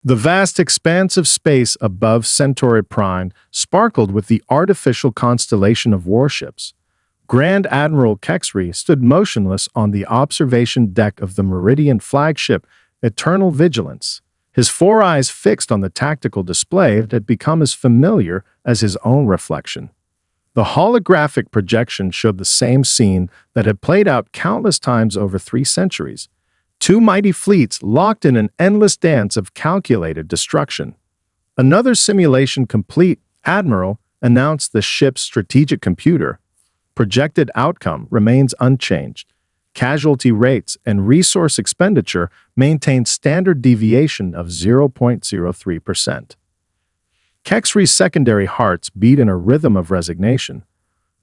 The vast expanse of space above Centauri Prime sparkled with the artificial constellation of warships. Grand Admiral Kexri stood motionless on the observation deck of the Meridian flagship Eternal Vigilance, his four eyes fixed on the tactical display that had become as familiar as his own reflection. The holographic projection showed the same scene that had played out countless times over 3 centuries. Two mighty fleets locked in an endless dance of calculated destruction. Another simulation complete, Admiral announced the ship's strategic computer. Projected outcome remains unchanged. Casualty rates and resource expenditure maintain standard deviation of 0.03%. Kexri's secondary hearts beat in a rhythm of resignation.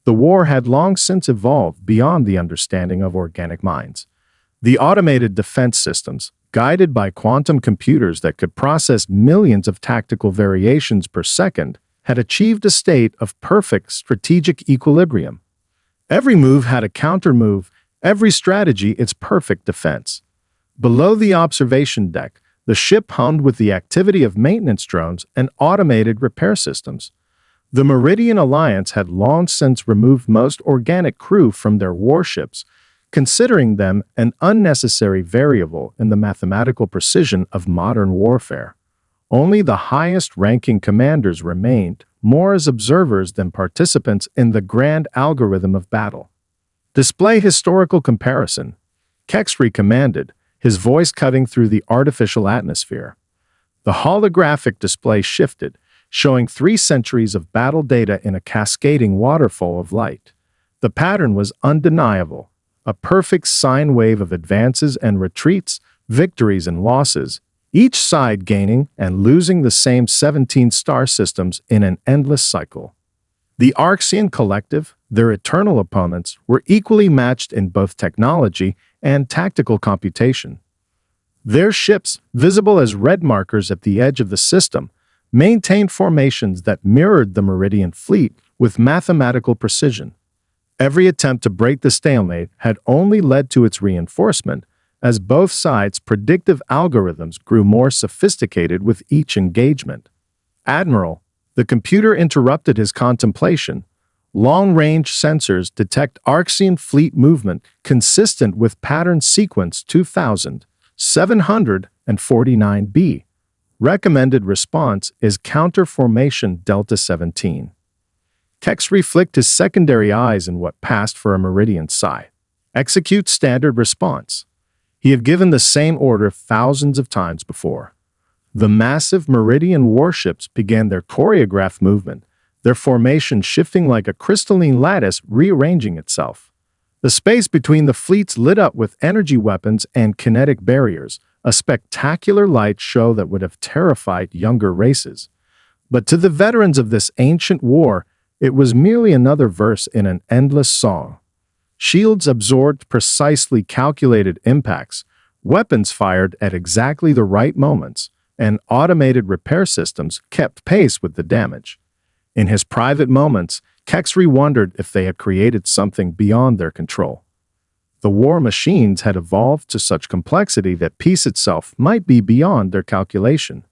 The war had long since evolved beyond the understanding of organic minds. The automated defense systems, guided by quantum computers that could process millions of tactical variations per second, had achieved a state of perfect strategic equilibrium. Every move had a counter-move, every strategy its perfect defense. Below the observation deck, the ship hummed with the activity of maintenance drones and automated repair systems. The Meridian Alliance had long since removed most organic crew from their warships, considering them an unnecessary variable in the mathematical precision of modern warfare. Only the highest-ranking commanders remained, more as observers than participants in the grand algorithm of battle. Display historical comparison. Kexri commanded, his voice cutting through the artificial atmosphere. The holographic display shifted, showing 3 centuries of battle data in a cascading waterfall of light. The pattern was undeniable. A perfect sine wave of advances and retreats, victories and losses, each side gaining and losing the same 17 star systems in an endless cycle. The Orcsian collective, their eternal opponents, were equally matched in both technology and tactical computation. Their ships, visible as red markers at the edge of the system, maintained formations that mirrored the Meridian fleet with mathematical precision. Every attempt to break the stalemate had only led to its reinforcement, as both sides' predictive algorithms grew more sophisticated with each engagement. Admiral, the computer interrupted his contemplation. Long-range sensors detect Orcsian fleet movement consistent with pattern sequence 2749b. Recommended response is counter-formation Delta 17. Kexri flicked his secondary eyes in what passed for a Meridian sigh. Execute standard response. He had given the same order thousands of times before. The massive Meridian warships began their choreographed movement, their formation shifting like a crystalline lattice rearranging itself. The space between the fleets lit up with energy weapons and kinetic barriers, a spectacular light show that would have terrified younger races. But to the veterans of this ancient war, it was merely another verse in an endless song. Shields absorbed precisely calculated impacts, weapons fired at exactly the right moments, and automated repair systems kept pace with the damage. In his private moments, Kexri wondered if they had created something beyond their control. The war machines had evolved to such complexity that peace itself might be beyond their calculation.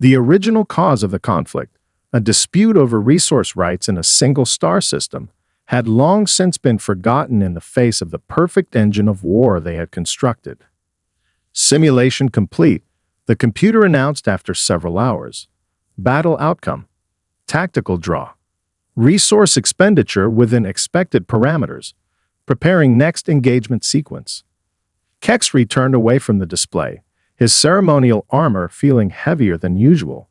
The original cause of the conflict, a dispute over resource rights in a single star system, had long since been forgotten in the face of the perfect engine of war they had constructed. Simulation complete, the computer announced after several hours. Battle outcome. Tactical draw. Resource expenditure within expected parameters. Preparing next engagement sequence. Kexri turned away from the display, his ceremonial armor feeling heavier than usual.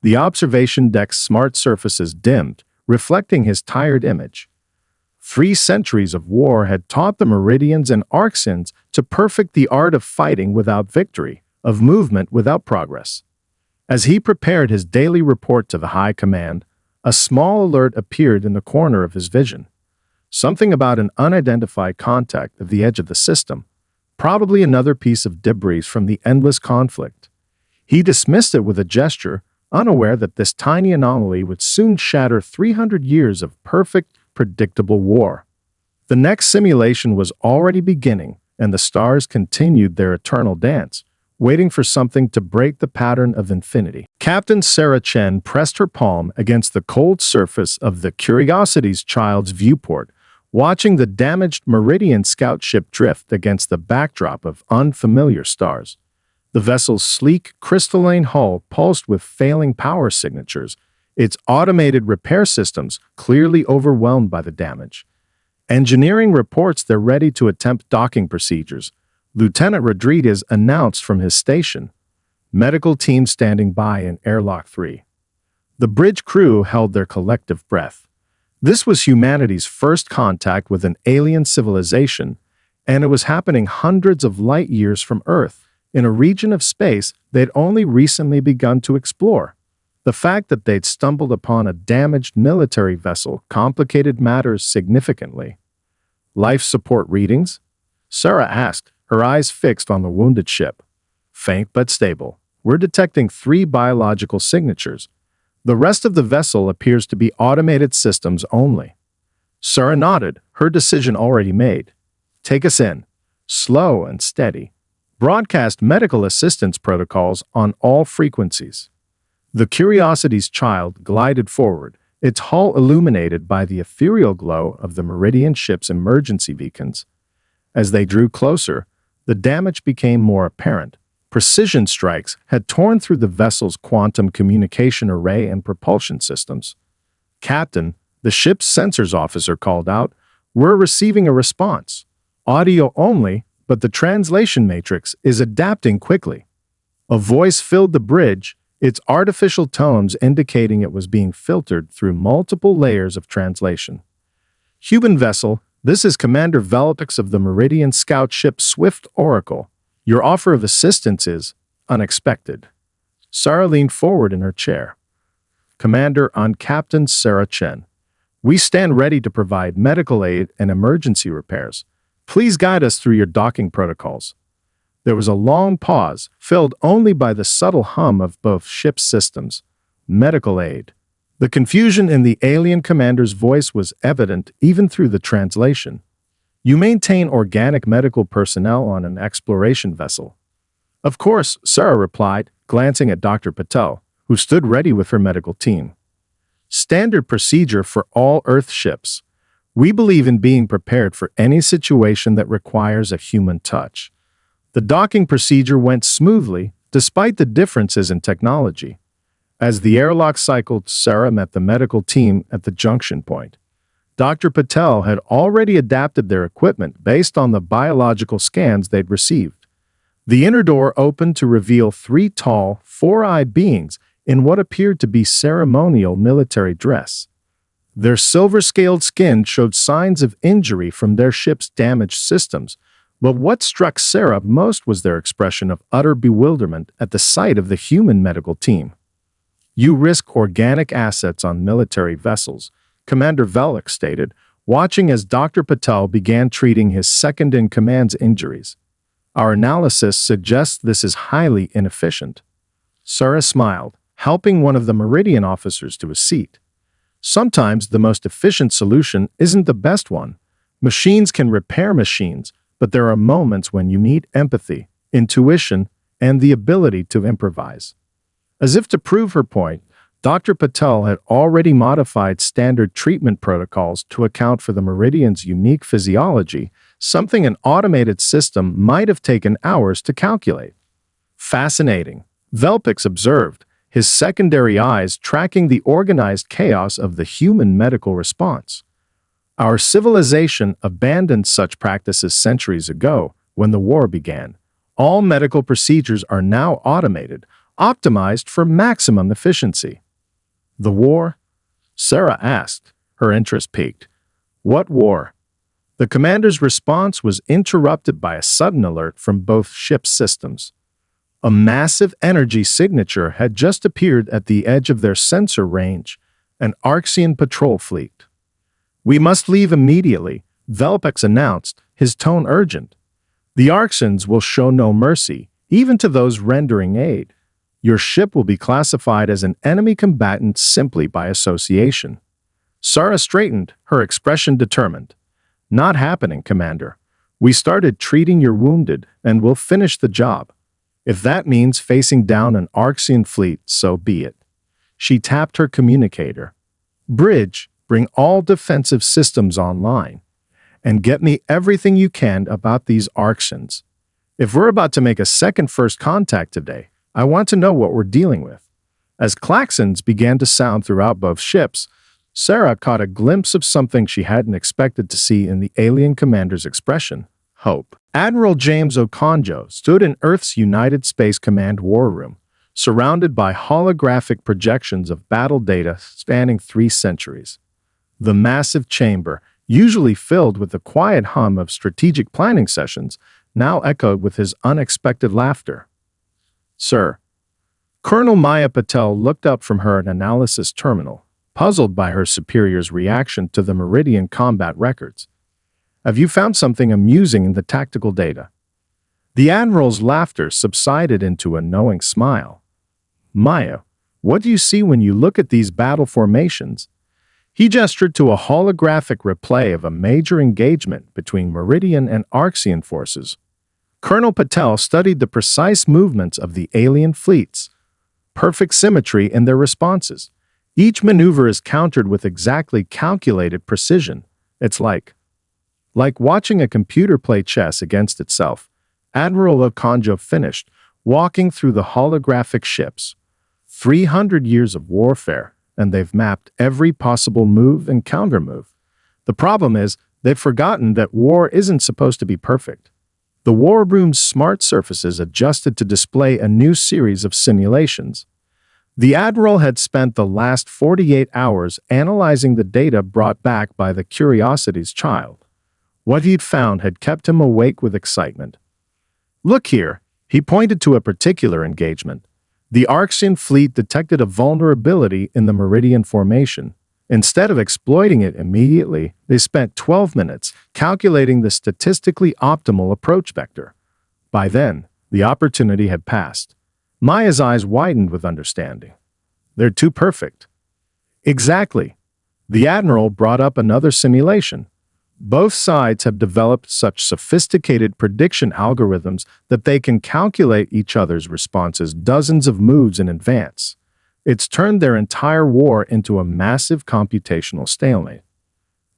The observation deck's smart surfaces dimmed, reflecting his tired image. 3 centuries of war had taught the Meridians and Orcsians to perfect the art of fighting without victory, of movement without progress. As he prepared his daily report to the High Command, a small alert appeared in the corner of his vision. Something about an unidentified contact at the edge of the system, probably another piece of debris from the endless conflict. He dismissed it with a gesture, unaware that this tiny anomaly would soon shatter 300 years of perfect, predictable war. The next simulation was already beginning, and the stars continued their eternal dance, waiting for something to break the pattern of infinity. Captain Sarah Chen pressed her palm against the cold surface of the Curiosity's child's viewport, watching the damaged Meridian scout ship drift against the backdrop of unfamiliar stars. The vessel's sleek, crystalline hull pulsed with failing power signatures, its automated repair systems clearly overwhelmed by the damage. Engineering reports they're ready to attempt docking procedures. Lieutenant Rodriguez announced from his station. Medical team standing by in Airlock 3. The bridge crew held their collective breath. This was humanity's first contact with an alien civilization, and it was happening hundreds of light years from Earth, in a region of space they'd only recently begun to explore. The fact that they'd stumbled upon a damaged military vessel complicated matters significantly. Life support readings? Sarah asked, her eyes fixed on the wounded ship. Faint but stable. We're detecting 3 biological signatures. The rest of the vessel appears to be automated systems only. Sarah nodded, her decision already made. Take us in. Slow and steady. Broadcast medical assistance protocols on all frequencies. The Curiosity's child glided forward, its hull illuminated by the ethereal glow of the Meridian ship's emergency beacons. As they drew closer, the damage became more apparent. Precision strikes had torn through the vessel's quantum communication array and propulsion systems. Captain, the ship's sensors officer called out, "We're receiving a response. Audio only, but the translation matrix is adapting quickly." A voice filled the bridge, its artificial tones indicating it was being filtered through multiple layers of translation. Human vessel, this is Commander Velopix of the Meridian scout ship Swift Oracle. Your offer of assistance is unexpected. Sarah leaned forward in her chair. Commander, I'm Captain Sarah Chen. We stand ready to provide medical aid and emergency repairs. Please guide us through your docking protocols. There was a long pause, filled only by the subtle hum of both ship systems. Medical aid. The confusion in the alien commander's voice was evident even through the translation. You maintain organic medical personnel on an exploration vessel. Of course, Sarah replied, glancing at Dr. Patel, who stood ready with her medical team. Standard procedure for all Earth ships. We believe in being prepared for any situation that requires a human touch. The docking procedure went smoothly, despite the differences in technology. As the airlock cycled, Sarah met the medical team at the junction point. Dr. Patel had already adapted their equipment based on the biological scans they'd received. The inner door opened to reveal 3 tall, 4-eyed beings in what appeared to be ceremonial military dress. Their silver-scaled skin showed signs of injury from their ship's damaged systems, but what struck Sarah most was their expression of utter bewilderment at the sight of the human medical team. You risk organic assets on military vessels, Commander Velix stated, watching as Dr. Patel began treating his second-in-command's injuries. Our analysis suggests this is highly inefficient. Sarah smiled, helping one of the Meridian officers to a seat. Sometimes the most efficient solution isn't the best one. Machines can repair machines, but there are moments when you need empathy, intuition, and the ability to improvise. As if to prove her point, Dr. Patel had already modified standard treatment protocols to account for the Meridian's unique physiology, something an automated system might have taken hours to calculate. Fascinating, Velpix observed, his secondary eyes tracking the organized chaos of the human medical response. Our civilization abandoned such practices centuries ago when the war began. All medical procedures are now automated, optimized for maximum efficiency. The war? Sarah asked, her interest piqued. What war? The commander's response was interrupted by a sudden alert from both ship systems. A massive energy signature had just appeared at the edge of their sensor range, an Arxian patrol fleet. We must leave immediately, Velpex announced, his tone urgent. The Arxians will show no mercy, even to those rendering aid. Your ship will be classified as an enemy combatant simply by association. Sarah straightened, her expression determined. Not happening, Commander. We started treating your wounded, and we'll finish the job. If that means facing down an Arxian fleet, so be it. She tapped her communicator. Bridge, bring all defensive systems online. And get me everything you can about these Arxians. If we're about to make a second first contact today, I want to know what we're dealing with. As klaxons began to sound throughout both ships, Sarah caught a glimpse of something she hadn't expected to see in the alien commander's expression: hope. Admiral James Okonjo stood in Earth's United Space Command war room, surrounded by holographic projections of battle data spanning 3 centuries. The massive chamber, usually filled with the quiet hum of strategic planning sessions, now echoed with his unexpected laughter. "Sir." Colonel Maya Patel looked up from her analysis terminal, puzzled by her superior's reaction to the Meridian combat records. "Have you found something amusing in the tactical data?" The Admiral's laughter subsided into a knowing smile. "Maya, what do you see when you look at these battle formations?" He gestured to a holographic replay of a major engagement between Meridian and Arxian forces. Colonel Patel studied the precise movements of the alien fleets. Perfect symmetry in their responses. Each maneuver is countered with exactly calculated precision. It's like watching a computer play chess against itself. Admiral Okonjo finished, walking through the holographic ships. 300 years of warfare, and they've mapped every possible move and countermove. The problem is, they've forgotten that war isn't supposed to be perfect. The war room's smart surfaces adjusted to display a new series of simulations. The Admiral had spent the last 48 hours analyzing the data brought back by the Curiosity's child. What he'd found had kept him awake with excitement. "Look here," he pointed to a particular engagement. The Arxian fleet detected a vulnerability in the Meridian formation. Instead of exploiting it immediately, they spent 12 minutes calculating the statistically optimal approach vector. By then, the opportunity had passed. Maya's eyes widened with understanding. "They're too perfect." "Exactly." The Admiral brought up another simulation. Both sides have developed such sophisticated prediction algorithms that they can calculate each other's responses dozens of moves in advance. It's turned their entire war into a massive computational stalemate.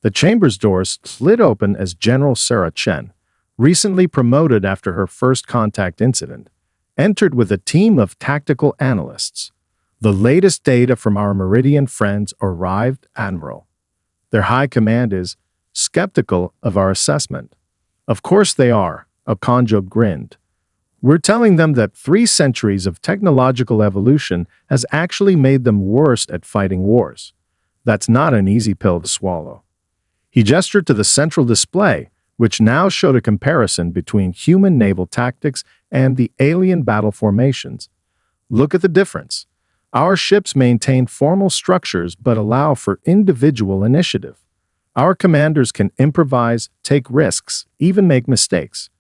The chamber's doors slid open as General Sarah Chen, recently promoted after her first contact incident, entered with a team of tactical analysts. "The latest data from our Meridian friends arrived, Admiral. Their high command is skeptical of our assessment." "Of course they are," Okonjo grinned. "We're telling them that 3 centuries of technological evolution has actually made them worse at fighting wars. That's not an easy pill to swallow." He gestured to the central display, which now showed a comparison between human naval tactics and the alien battle formations. "Look at the difference. Our ships maintain formal structures but allow for individual initiative. Our commanders can improvise, take risks, even make mistakes.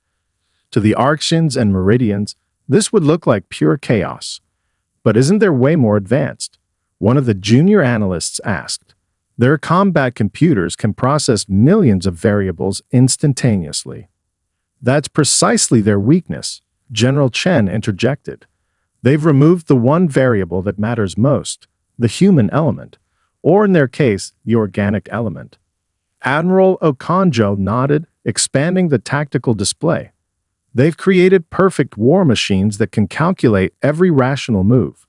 To the Arxians and Meridians, this would look like pure chaos. But isn't there way more advanced?" One of the junior analysts asked. "Their combat computers can process millions of variables instantaneously." "That's precisely their weakness," General Chen interjected. "They've removed the one variable that matters most, the human element, or in their case, the organic element." Admiral Okonjo nodded, expanding the tactical display. "They've created perfect war machines that can calculate every rational move.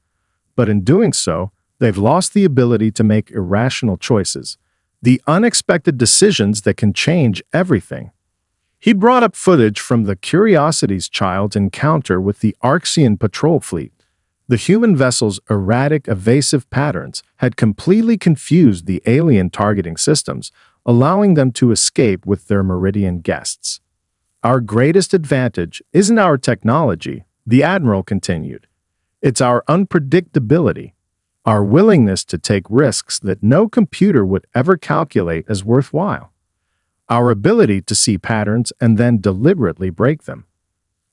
But in doing so, they've lost the ability to make irrational choices, the unexpected decisions that can change everything." He brought up footage from the Curiosity's child's encounter with the Arxian patrol fleet. The human vessel's erratic, evasive patterns had completely confused the alien targeting systems, allowing them to escape with their Meridian guests. "Our greatest advantage isn't our technology," the Admiral continued. "It's our unpredictability, our willingness to take risks that no computer would ever calculate as worthwhile, our ability to see patterns and then deliberately break them."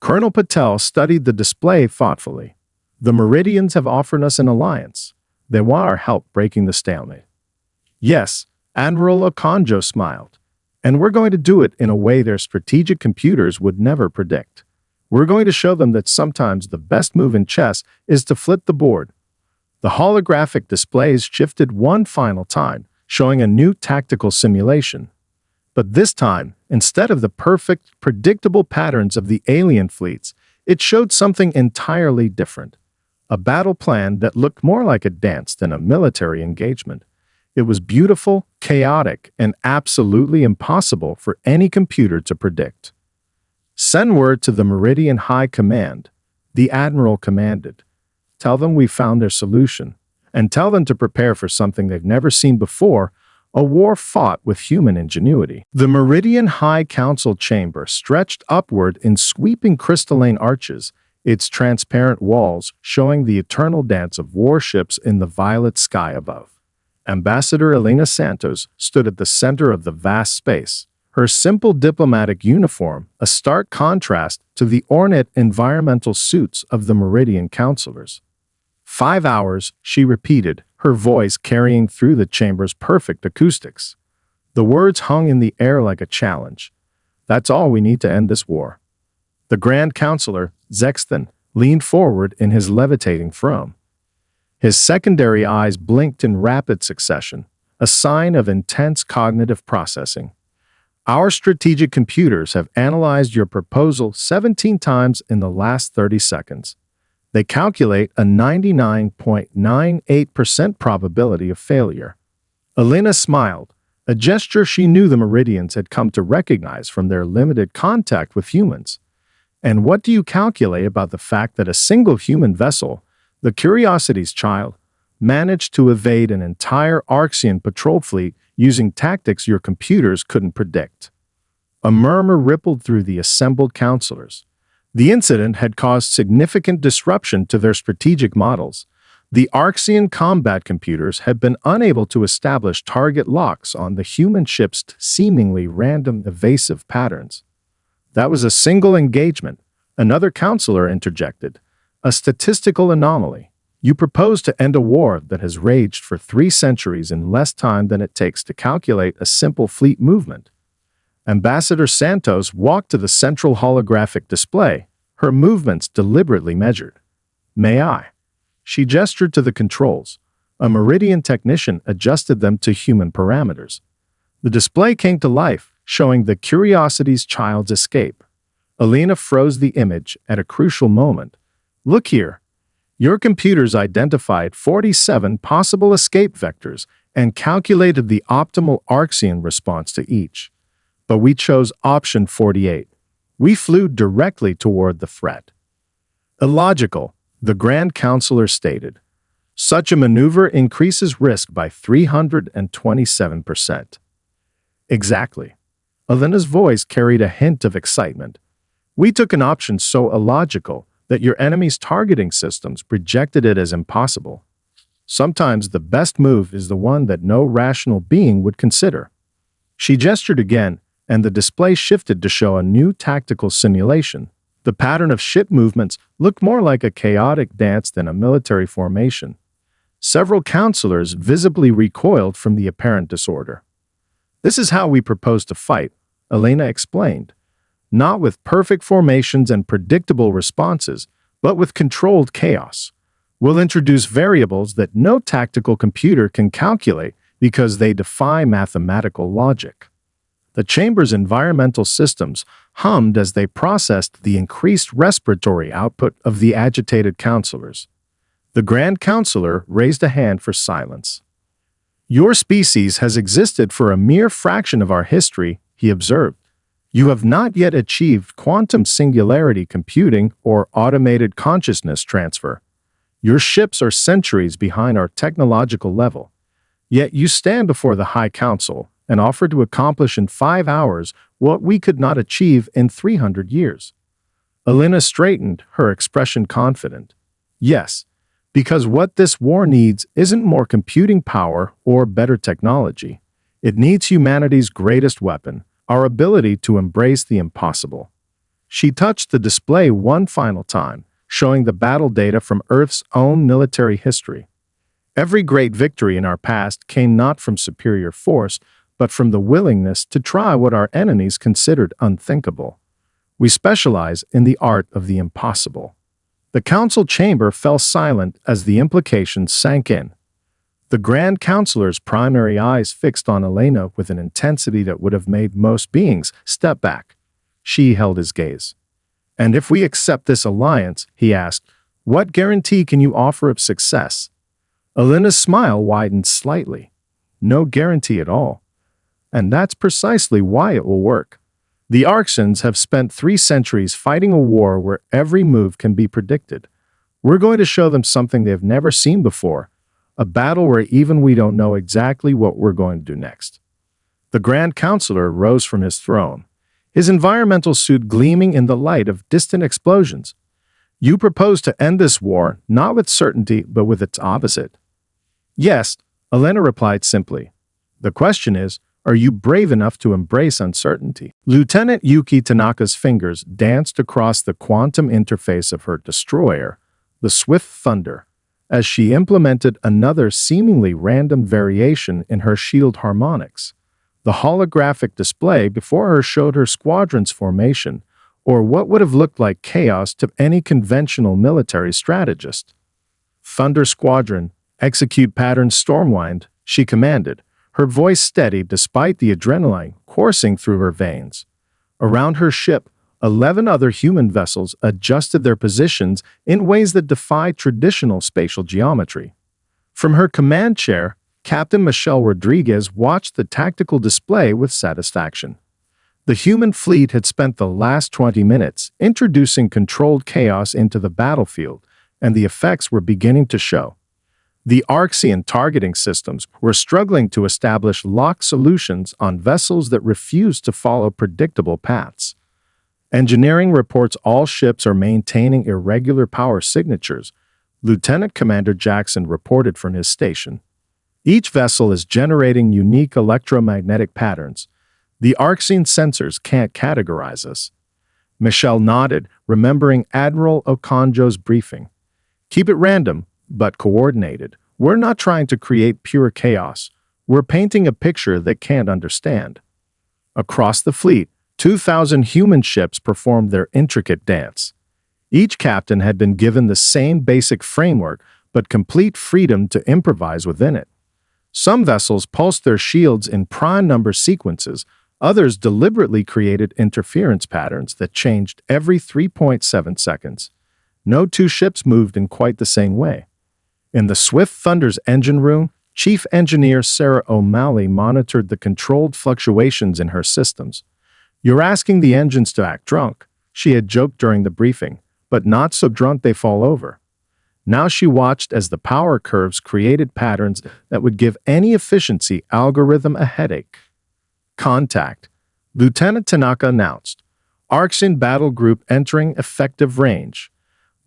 Colonel Patel studied the display thoughtfully. "The Meridians have offered us an alliance. They want our help breaking the stalemate." "Yes," Admiral Okonjo smiled. "And we're going to do it in a way their strategic computers would never predict. We're going to show them that sometimes the best move in chess is to flip the board. The holographic displays shifted one final time, showing a new tactical simulation. But this time, instead of the perfect, predictable patterns of the alien fleets, it showed something entirely different. A battle plan that looked more like a dance than a military engagement. It was beautiful, chaotic, and absolutely impossible for any computer to predict. "Send word to the Meridian High Command," the Admiral commanded. "Tell them we found their solution, and tell them to prepare for something they've never seen before, a war fought with human ingenuity." The Meridian High Council chamber stretched upward in sweeping crystalline arches, its transparent walls showing the eternal dance of warships in the violet sky above. Ambassador Elena Santos stood at the center of the vast space, her simple diplomatic uniform a stark contrast to the ornate environmental suits of the Meridian counselors. 5 hours, she repeated, her voice carrying through the chamber's perfect acoustics. The words hung in the air like a challenge. "That's all we need to end this war." The Grand Counselor, Zexton, leaned forward in his levitating throne. His secondary eyes blinked in rapid succession, a sign of intense cognitive processing. "Our strategic computers have analyzed your proposal 17 times in the last 30 seconds. They calculate a 99.98% probability of failure." Elena smiled, a gesture she knew the Meridians had come to recognize from their limited contact with humans. "And what do you calculate about the fact that a single human vessel, the Curiosity's Child, managed to evade an entire Arxian patrol fleet using tactics your computers couldn't predict?" A murmur rippled through the assembled counselors. The incident had caused significant disruption to their strategic models. The Arxian combat computers had been unable to establish target locks on the human ship's seemingly random evasive patterns. "That was a single engagement," another counselor interjected. "A statistical anomaly. You propose to end a war that has raged for 3 centuries in less time than it takes to calculate a simple fleet movement." Ambassador Santos walked to the central holographic display, her movements deliberately measured. "May I?" She gestured to the controls. A Meridian technician adjusted them to human parameters. The display came to life, showing the Curiosity's Child's escape. Elena froze the image at a crucial moment. "Look here. Your computers identified 47 possible escape vectors and calculated the optimal Arxian response to each. But we chose option 48. We flew directly toward the threat." "Illogical," the Grand Counselor stated. "Such a maneuver increases risk by 327%. "Exactly." Elena's voice carried a hint of excitement. "We took an option so illogical that your enemy's targeting systems rejected it as impossible. Sometimes the best move is the one that no rational being would consider." She gestured again, and the display shifted to show a new tactical simulation. The pattern of ship movements looked more like a chaotic dance than a military formation. Several counselors visibly recoiled from the apparent disorder. "This is how we propose to fight," Elena explained. "Not with perfect formations and predictable responses, but with controlled chaos. We'll introduce variables that no tactical computer can calculate because they defy mathematical logic." The chamber's environmental systems hummed as they processed the increased respiratory output of the agitated counselors. The Grand Counselor raised a hand for silence. "Your species has existed for a mere fraction of our history," he observed. "You have not yet achieved quantum singularity computing or automated consciousness transfer. Your ships are centuries behind our technological level. Yet you stand before the High Council and offer to accomplish in 5 hours what we could not achieve in 300 years. Elena straightened, her expression confident. "Yes, because what this war needs isn't more computing power or better technology. It needs humanity's greatest weapon, our ability to embrace the impossible." She touched the display one final time, showing the battle data from Earth's own military history. Every great victory in our past came not from superior force, but from the willingness to try what our enemies considered unthinkable. We specialize in the art of the impossible." The council chamber fell silent as the implications sank in. The Grand Counselor's primary eyes fixed on Elena with an intensity that would have made most beings step back. She held his gaze. "And if we accept this alliance," he asked, "what guarantee can you offer of success?" Elena's smile widened slightly. "No guarantee at all. And that's precisely why it will work. The Arxens have spent 3 centuries fighting a war where every move can be predicted. We're going to show them something they've never seen before, a battle where even we don't know exactly what we're going to do next." The Grand Counselor rose from his throne, his environmental suit gleaming in the light of distant explosions. "You propose to end this war, not with certainty, but with its opposite." "Yes," Elena replied simply. "The question is, are you brave enough to embrace uncertainty?" Lieutenant Yuki Tanaka's fingers danced across the quantum interface of her destroyer, the Swift Thunder, as she implemented another seemingly random variation in her shield harmonics. The holographic display before her showed her squadron's formation, or what would have looked like chaos to any conventional military strategist. "Thunder Squadron, execute pattern Stormwind," she commanded, her voice steady despite the adrenaline coursing through her veins. Around her ship, 11 other human vessels adjusted their positions in ways that defy traditional spatial geometry. From her command chair, Captain Michelle Rodriguez watched the tactical display with satisfaction. The human fleet had spent the last 20 minutes introducing controlled chaos into the battlefield, and the effects were beginning to show. The Arxian targeting systems were struggling to establish locked solutions on vessels that refused to follow predictable paths. Engineering reports all ships are maintaining irregular power signatures, Lieutenant Commander Jackson reported from his station. Each vessel is generating unique electromagnetic patterns. The Arxian sensors can't categorize us. Michelle nodded, remembering Admiral Okonjo's briefing. "Keep it random, but coordinated. We're not trying to create pure chaos. We're painting a picture they can't understand." Across the fleet, 2,000 human ships performed their intricate dance. Each captain had been given the same basic framework, but complete freedom to improvise within it. Some vessels pulsed their shields in prime number sequences, others deliberately created interference patterns that changed every 3.7 seconds. No 2 ships moved in quite the same way. In the Swift Thunder's engine room, Chief Engineer Sarah O'Malley monitored the controlled fluctuations in her systems. "You're asking the engines to act drunk," she had joked during the briefing, "but not so drunk they fall over." Now she watched as the power curves created patterns that would give any efficiency algorithm a headache. "Contact," Lieutenant Tanaka announced. "Arxian battle group entering effective range.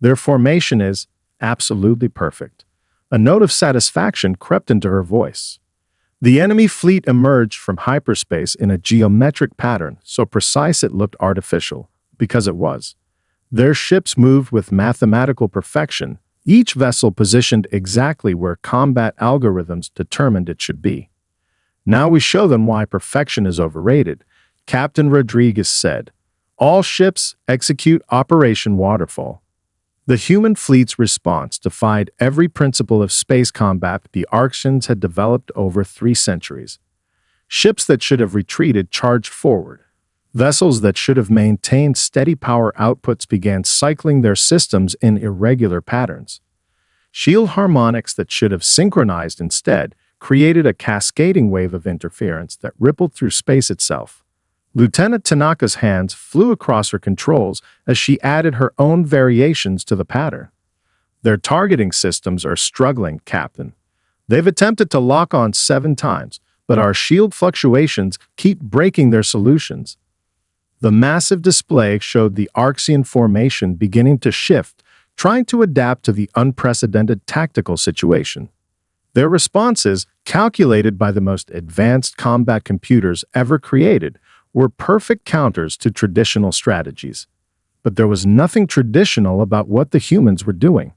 Their formation is absolutely perfect." A note of satisfaction crept into her voice. The enemy fleet emerged from hyperspace in a geometric pattern so precise it looked artificial, because it was. Their ships moved with mathematical perfection, each vessel positioned exactly where combat algorithms determined it should be. "Now we show them why perfection is overrated," Captain Rodriguez said. "All ships execute Operation Waterfall." The human fleet's response defied every principle of space combat the Arxians had developed over 3 centuries. Ships that should have retreated charged forward. Vessels that should have maintained steady power outputs began cycling their systems in irregular patterns. Shield harmonics that should have synchronized instead created a cascading wave of interference that rippled through space itself. Lieutenant Tanaka's hands flew across her controls as she added her own variations to the pattern. "Their targeting systems are struggling, Captain. They've attempted to lock on 7 times, but our shield fluctuations keep breaking their solutions." The massive display showed the Arxian formation beginning to shift, trying to adapt to the unprecedented tactical situation. Their responses, calculated by the most advanced combat computers ever created, were perfect counters to traditional strategies. But there was nothing traditional about what the humans were doing.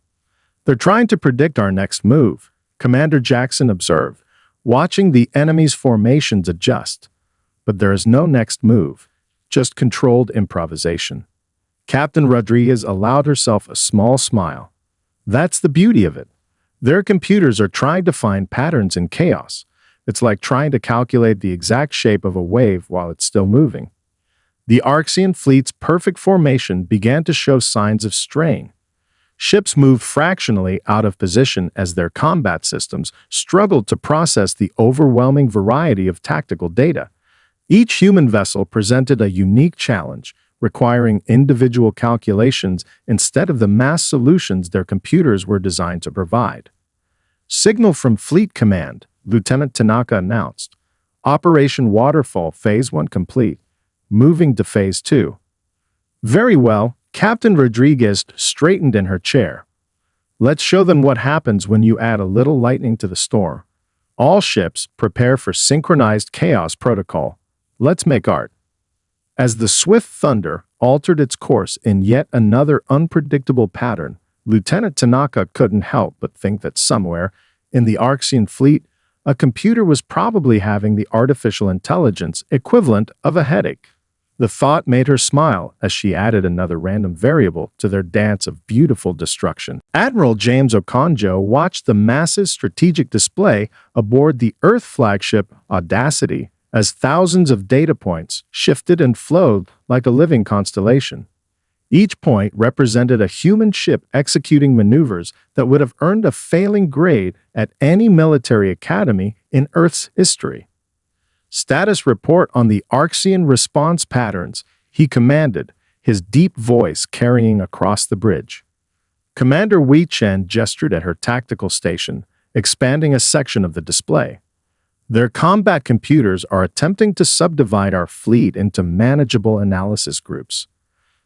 "They're trying to predict our next move," Commander Jackson observed, watching the enemy's formations adjust. "But there is no next move, just controlled improvisation. Captain Rodriguez allowed herself a small smile. That's the beauty of it. Their computers are trying to find patterns in chaos. It's like trying to calculate the exact shape of a wave while it's still moving. The Arxian fleet's perfect formation began to show signs of strain. Ships moved fractionally out of position as their combat systems struggled to process the overwhelming variety of tactical data. Each human vessel presented a unique challenge, requiring individual calculations instead of the mass solutions their computers were designed to provide. Signal from Fleet Command, Lieutenant Tanaka announced. Operation Waterfall Phase 1 complete. Moving to Phase 2. Very well, Captain Rodriguez straightened in her chair. Let's show them what happens when you add a little lightning to the storm. All ships prepare for synchronized chaos protocol. Let's make art. As the swift thunder altered its course in yet another unpredictable pattern, Lieutenant Tanaka couldn't help but think that somewhere in the Arxian fleet, a computer was probably having the artificial intelligence equivalent of a headache. The thought made her smile as she added another random variable to their dance of beautiful destruction. Admiral James Okonjo watched the massive strategic display aboard the Earth flagship Audacity as thousands of data points shifted and flowed like a living constellation. Each point represented a human ship executing maneuvers that would have earned a failing grade at any military academy in Earth's history. Status report on the Arxian response patterns, he commanded, his deep voice carrying across the bridge. Commander Wei Chen gestured at her tactical station, expanding a section of the display. Their combat computers are attempting to subdivide our fleet into manageable analysis groups.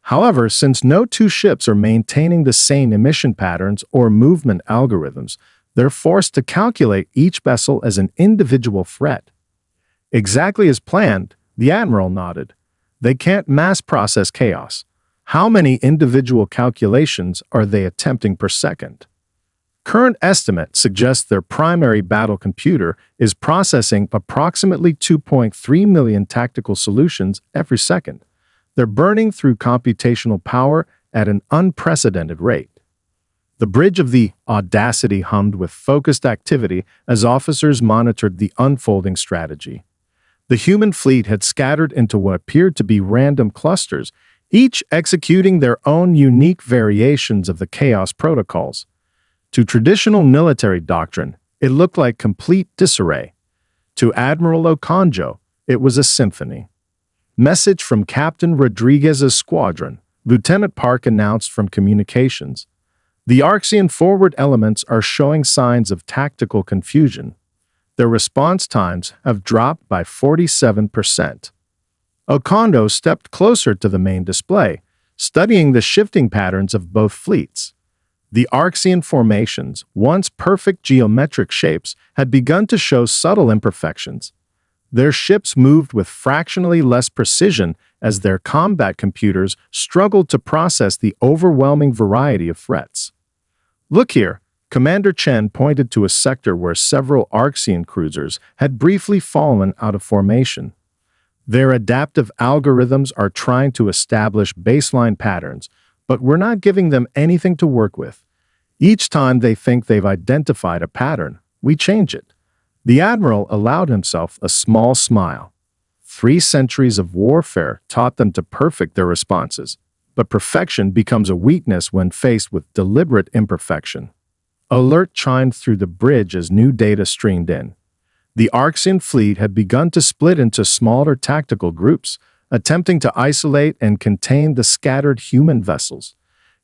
However, since no two ships are maintaining the same emission patterns or movement algorithms, they're forced to calculate each vessel as an individual threat. Exactly as planned, the Admiral nodded. They can't mass process chaos. How many individual calculations are they attempting per second? Current estimate suggests their primary battle computer is processing approximately 2.3 million tactical solutions every second. They're burning through computational power at an unprecedented rate. The bridge of the Audacity hummed with focused activity as officers monitored the unfolding strategy. The human fleet had scattered into what appeared to be random clusters, each executing their own unique variations of the chaos protocols. To traditional military doctrine, it looked like complete disarray. To Admiral Okonjo, it was a symphony. Message from Captain Rodriguez's squadron, Lieutenant Park announced from communications. The Arxian forward elements are showing signs of tactical confusion. Their response times have dropped by 47%. Okondo stepped closer to the main display, studying the shifting patterns of both fleets. The Arxian formations, once perfect geometric shapes, had begun to show subtle imperfections. Their ships moved with fractionally less precision as their combat computers struggled to process the overwhelming variety of threats. Look here, Commander Chen pointed to a sector where several Arxian cruisers had briefly fallen out of formation. Their adaptive algorithms are trying to establish baseline patterns, but we're not giving them anything to work with. Each time they think they've identified a pattern, we change it. The Admiral allowed himself a small smile. 3 centuries of warfare taught them to perfect their responses, but perfection becomes a weakness when faced with deliberate imperfection. Alert chimed through the bridge as new data streamed in. The Arxian fleet had begun to split into smaller tactical groups, attempting to isolate and contain the scattered human vessels.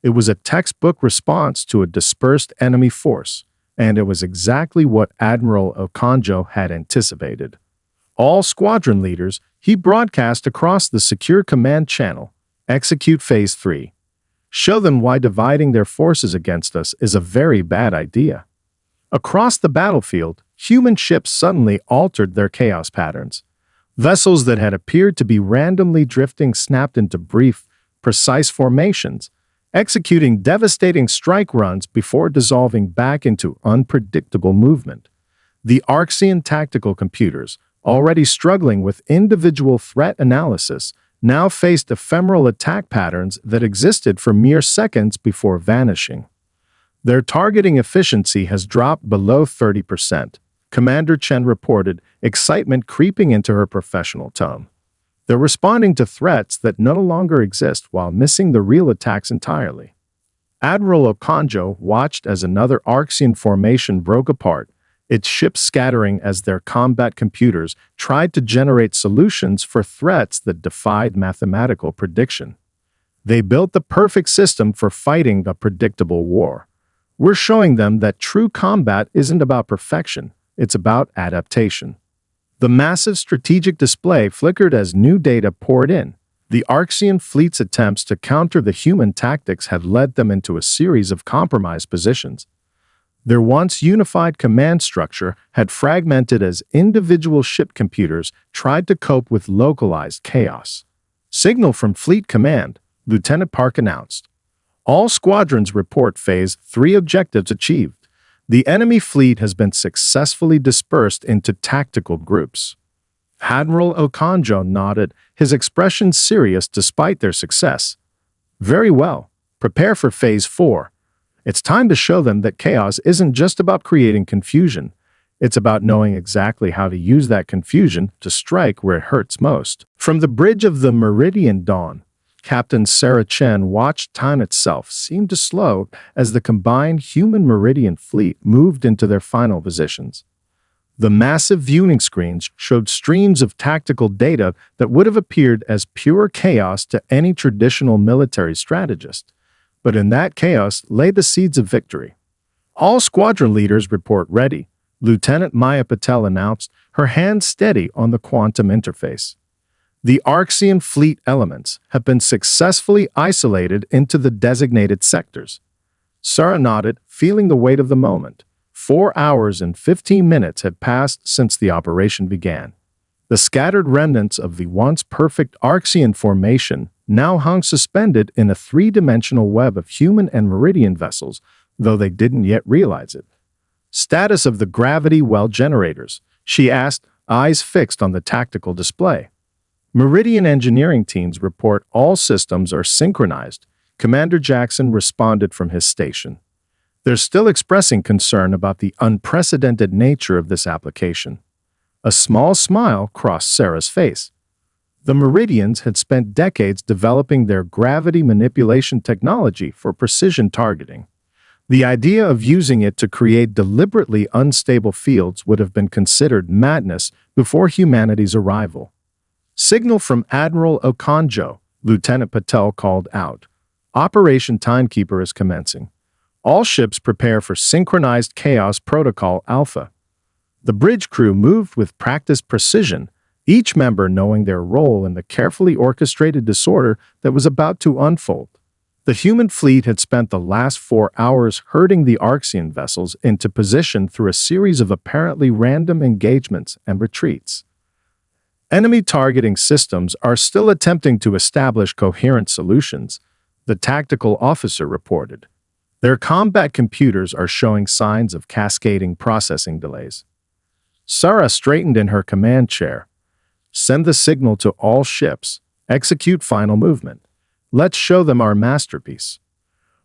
It was a textbook response to a dispersed enemy force, and it was exactly what Admiral Okonjo had anticipated. All squadron leaders, he broadcast across the secure command channel, execute Phase 3. Show them why dividing their forces against us is a very bad idea. Across the battlefield, human ships suddenly altered their chaos patterns. Vessels that had appeared to be randomly drifting snapped into brief, precise formations, executing devastating strike runs before dissolving back into unpredictable movement. The Arxian tactical computers, already struggling with individual threat analysis, now faced ephemeral attack patterns that existed for mere seconds before vanishing. Their targeting efficiency has dropped below 30%, Commander Chen reported, excitement creeping into her professional tone. They're responding to threats that no longer exist while missing the real attacks entirely. Admiral Okonjo watched as another Arxian formation broke apart, its ships scattering as their combat computers tried to generate solutions for threats that defied mathematical prediction. They built the perfect system for fighting a predictable war. We're showing them that true combat isn't about perfection, it's about adaptation. The massive strategic display flickered as new data poured in. The Arxian fleet's attempts to counter the human tactics had led them into a series of compromised positions. Their once unified command structure had fragmented as individual ship computers tried to cope with localized chaos. Signal from Fleet Command, Lieutenant Park announced. All squadrons report Phase 3 objectives achieved. The enemy fleet has been successfully dispersed into tactical groups. Admiral Okonjo nodded, his expression serious despite their success. Very well. Prepare for Phase 4. It's time to show them that chaos isn't just about creating confusion. It's about knowing exactly how to use that confusion to strike where it hurts most. From the bridge of the Meridian Dawn, Captain Sarah Chen watched time itself seem to slow as the combined human Meridian fleet moved into their final positions. The massive viewing screens showed streams of tactical data that would have appeared as pure chaos to any traditional military strategist. But in that chaos lay the seeds of victory. All squadron leaders report ready, Lieutenant Maya Patel announced, her hands steady on the quantum interface. The Arxian fleet elements have been successfully isolated into the designated sectors. Sarah nodded, feeling the weight of the moment. 4 hours and 15 minutes had passed since the operation began. The scattered remnants of the once perfect Arxian formation now hung suspended in a three-dimensional web of human and Meridian vessels, though they didn't yet realize it. Status of the gravity well generators, she asked, eyes fixed on the tactical display. Meridian engineering teams report all systems are synchronized, Commander Jackson responded from his station. They're still expressing concern about the unprecedented nature of this application. A small smile crossed Sarah's face. The Meridians had spent decades developing their gravity manipulation technology for precision targeting. The idea of using it to create deliberately unstable fields would have been considered madness before humanity's arrival. Signal from Admiral Okonjo, Lieutenant Patel called out. Operation Timekeeper is commencing. All ships prepare for Synchronized Chaos Protocol Alpha. The bridge crew moved with practiced precision, each member knowing their role in the carefully orchestrated disorder that was about to unfold. The human fleet had spent the last 4 hours herding the Arxian vessels into position through a series of apparently random engagements and retreats. Enemy targeting systems are still attempting to establish coherent solutions, the tactical officer reported. Their combat computers are showing signs of cascading processing delays. Sarah straightened in her command chair. Send the signal to all ships. Execute final movement. Let's show them our masterpiece.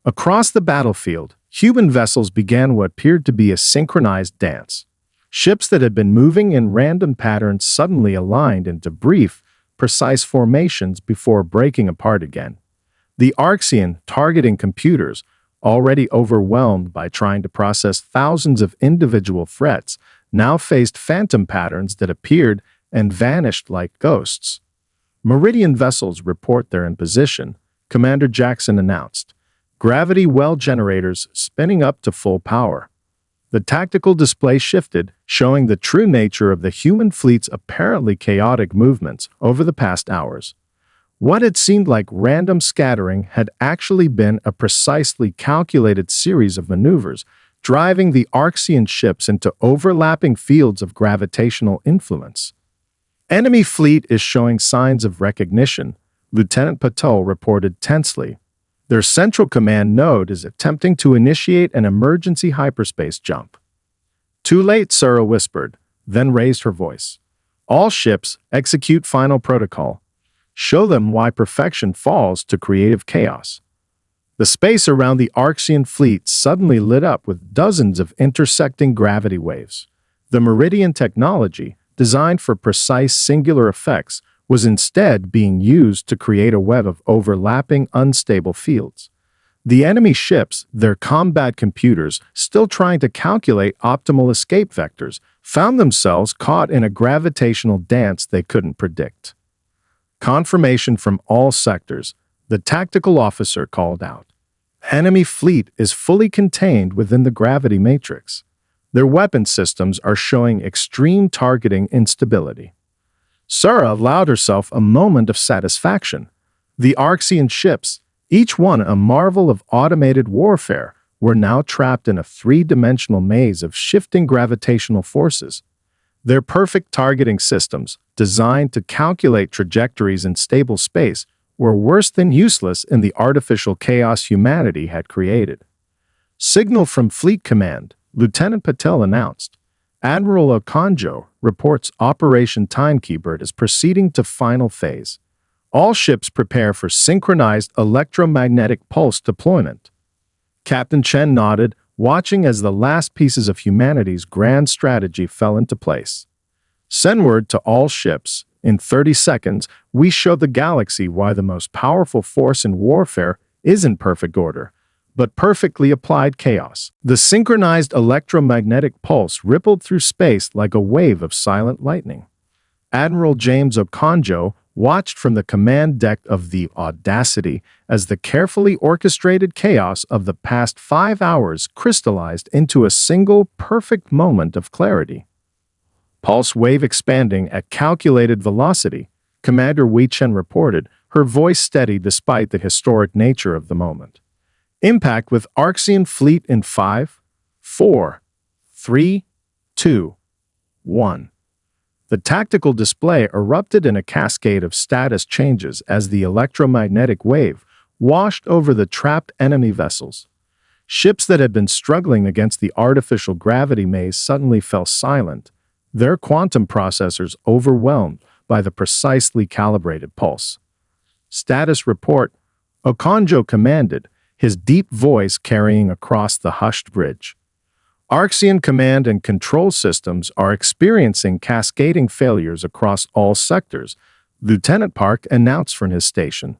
Across the battlefield, human vessels began what appeared to be a synchronized dance. Ships that had been moving in random patterns suddenly aligned into brief, precise formations before breaking apart again. The Arxian targeting computers, already overwhelmed by trying to process thousands of individual threats, now faced phantom patterns that appeared and vanished like ghosts. Meridian vessels report they're in position, Commander Jackson announced. Gravity well generators spinning up to full power. The tactical display shifted, showing the true nature of the human fleet's apparently chaotic movements over the past hours. What had seemed like random scattering had actually been a precisely calculated series of maneuvers, driving the Arxian ships into overlapping fields of gravitational influence. Enemy fleet is showing signs of recognition, Lieutenant Patel reported tensely. Their central command node is attempting to initiate an emergency hyperspace jump. Too late, Sarah whispered, then raised her voice. All ships, execute final protocol. show them why perfection falls to creative chaos. The space around the Arxian fleet suddenly lit up with dozens of intersecting gravity waves. The Meridian technology, designed for precise singular effects, was instead being used to create a web of overlapping, unstable fields. The enemy ships, their combat computers, still trying to calculate optimal escape vectors, found themselves caught in a gravitational dance they couldn't predict. Confirmation from all sectors, the tactical officer called out. Enemy fleet is fully contained within the gravity matrix. Their weapon systems are showing extreme targeting instability. Sura allowed herself a moment of satisfaction. The Arxian ships, each one a marvel of automated warfare, were now trapped in a three-dimensional maze of shifting gravitational forces. Their perfect targeting systems, designed to calculate trajectories in stable space, were worse than useless in the artificial chaos humanity had created. Signal from Fleet Command, Lieutenant Patel announced. Admiral Okonjo reports Operation Timekeeper is proceeding to final phase. All ships prepare for synchronized electromagnetic pulse deployment. Captain Chen nodded, watching as the last pieces of humanity's grand strategy fell into place. Send word to all ships. In 30 seconds, we show the galaxy why the most powerful force in warfare isn't perfect order, but perfectly applied chaos. The synchronized electromagnetic pulse rippled through space like a wave of silent lightning. Admiral James Okonjo watched from the command deck of the Audacity as the carefully orchestrated chaos of the past 5 hours crystallized into a single perfect moment of clarity. Pulse wave expanding at calculated velocity, Commander Wei Chen reported, her voice steady despite the historic nature of the moment. Impact with Arxian fleet in 5, 4, 3, 2, 1. The tactical display erupted in a cascade of status changes as the electromagnetic wave washed over the trapped enemy vessels. Ships that had been struggling against the artificial gravity maze suddenly fell silent, their quantum processors overwhelmed by the precisely calibrated pulse. Status report, Okonjo commanded, his deep voice carrying across the hushed bridge. Arxian command and control systems are experiencing cascading failures across all sectors, Lieutenant Park announced from his station.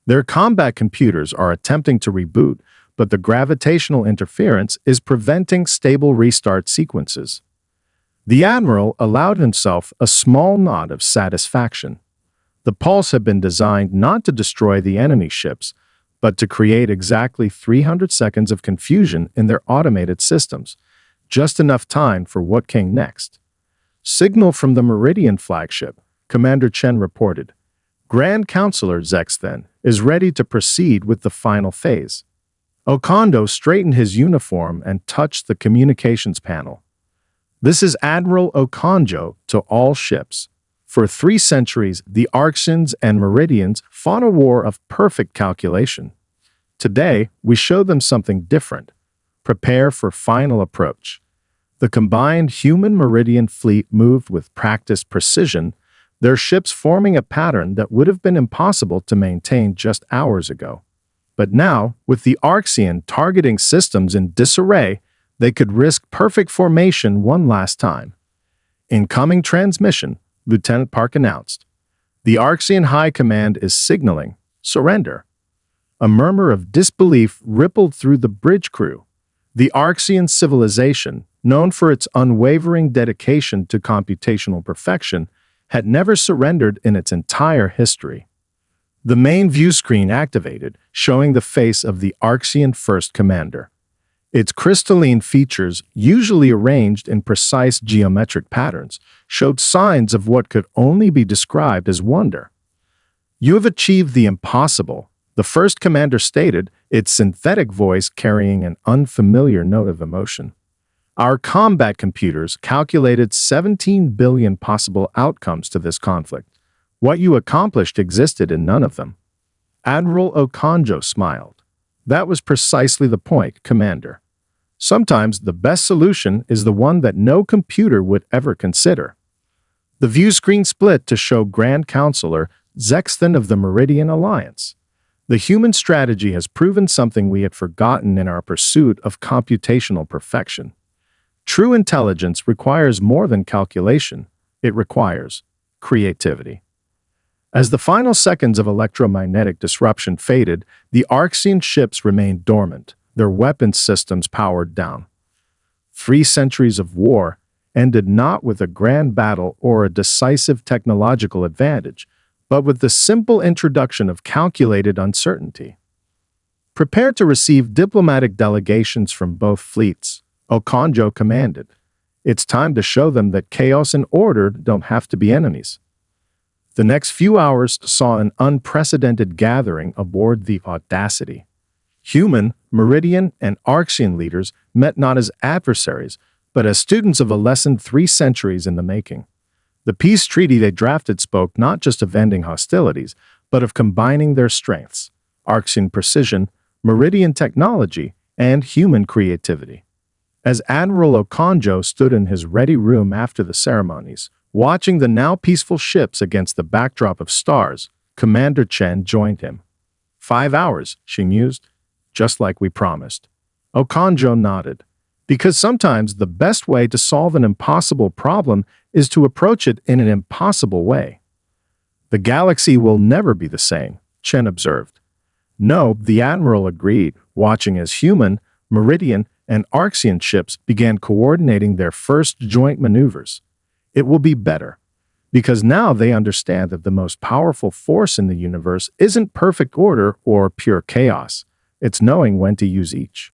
Their combat computers are attempting to reboot, but the gravitational interference is preventing stable restart sequences. The Admiral allowed himself a small nod of satisfaction. The pulse had been designed not to destroy the enemy ships, but to create exactly 300 seconds of confusion in their automated systems, just enough time for what came next. Signal from the Meridian flagship, Commander Chen reported. Grand Counselor Zexthen is ready to proceed with the final phase. Okondo straightened his uniform and touched the communications panel. This is Admiral Okonjo to all ships. For 3 centuries, the Arxians and Meridians fought a war of perfect calculation. Today, we show them something different. Prepare for final approach. The combined human Meridian fleet moved with practiced precision, their ships forming a pattern that would have been impossible to maintain just hours ago. But now, with the Arxian targeting systems in disarray, they could risk perfect formation one last time. Incoming transmission, Lieutenant Park announced. The Arxian High Command is signaling surrender. A murmur of disbelief rippled through the bridge crew. The Arxian civilization, known for its unwavering dedication to computational perfection, had never surrendered in its entire history. The main view screen activated, showing the face of the Arxian First Commander. Its crystalline features, usually arranged in precise geometric patterns, showed signs of what could only be described as wonder. You have achieved the impossible, the First Commander stated, its synthetic voice carrying an unfamiliar note of emotion. Our combat computers calculated 17 billion possible outcomes to this conflict. What you accomplished existed in none of them. Admiral Okonjo smiled. That was precisely the point, Commander. Sometimes the best solution is the one that no computer would ever consider. The view screen split to show Grand Counselor Sexton of the Meridian Alliance. The human strategy has proven something we had forgotten in our pursuit of computational perfection. True intelligence requires more than calculation. It requires creativity. As the final seconds of electromagnetic disruption faded, the Arxian ships remained dormant, their weapons systems powered down. 3 centuries of war ended not with a grand battle or a decisive technological advantage, but with the simple introduction of calculated uncertainty. Prepared to receive diplomatic delegations from both fleets, Okonjo commanded. It's time to show them that chaos and order don't have to be enemies. The next few hours saw an unprecedented gathering aboard the Audacity. Human, Meridian, and Arxian leaders met not as adversaries, but as students of a lesson 3 centuries in the making. The peace treaty they drafted spoke not just of ending hostilities, but of combining their strengths, Arxian precision, Meridian technology, and human creativity. As Admiral Okonjo stood in his ready room after the ceremonies, watching the now peaceful ships against the backdrop of stars, Commander Chen joined him. 5 hours, she mused, just like we promised. Okonjo nodded. Because sometimes the best way to solve an impossible problem is to approach it in an impossible way. The galaxy will never be the same, Chen observed. No, the Admiral agreed, watching as human, Meridian, and Arxian ships began coordinating their first joint maneuvers. It will be better, because now they understand that the most powerful force in the universe isn't perfect order or pure chaos. It's knowing when to use each.